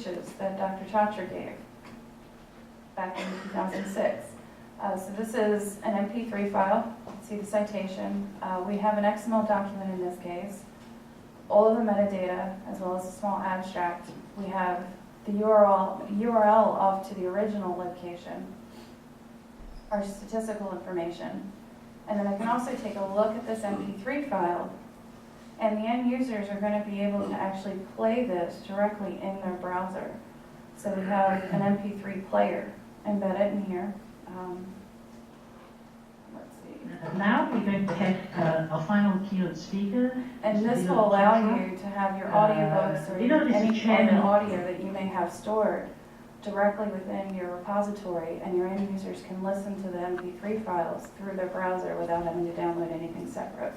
speeches that Dr. Chacher gave back in 2006. So this is an MP3 file. See the citation. We have an XML document in this case, all of the metadata, as well as a small abstract. We have the URL off to the original location, our statistical information. And then I can also take a look at this MP3 file, and the end users are going to be able to actually play this directly in their browser. So we have an MP3 player embedded in here. Let's see. Now we're going to have our final keynote speaker. And Mr. this Dino will allow Chacher. you to have your audiobooks or Dino is the any chairman. other audio that you may have stored directly within your repository, and your end users can listen to the MP3 files through their browser without having to download anything separate.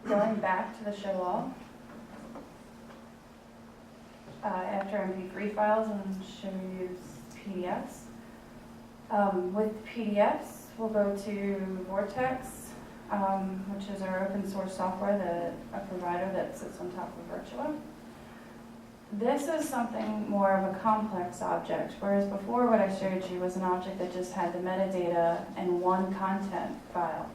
Going back to the show all, after MP3 files, I'm going to show you PDFs. With PDFs, we'll go to Vortex, which is our open source software, a provider that sits on top of Virtua. This is something more of a complex object, whereas before what I showed you was an object that just had the metadata and one content file.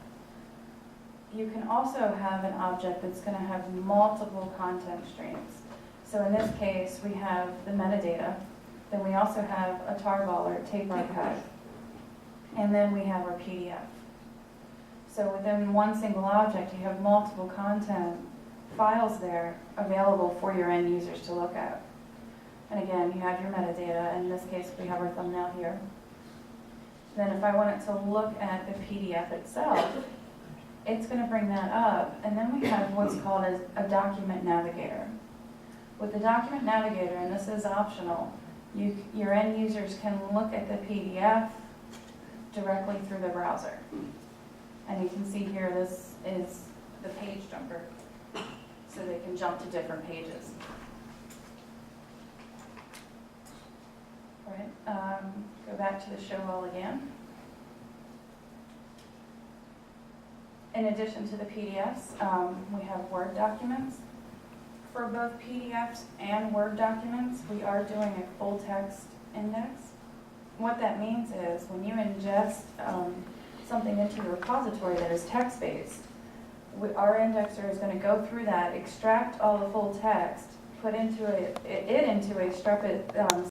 You can also have an object that's going to have multiple content streams. So in this case, we have the metadata, then we also have a tarball or tape archive, and then we have our PDF. So within one single object, you have multiple content files there available for your end users to look at. And again, you have your metadata. In this case, we have our thumbnail here. Then if I wanted to look at the PDF itself, it's going to bring that up. And then we have what's called a document navigator. With the document navigator, and this is optional, your end users can look at the PDF directly through the browser. And you can see here, this is the page jumper, so they can jump to different pages. All right, go back to the show all again. In addition to the PDFs, we have Word documents. For both PDFs and Word documents, we are doing a full text index. What that means is when you ingest something into the repository that is text-based, our indexer is going to go through that, extract all the full text, put into it into a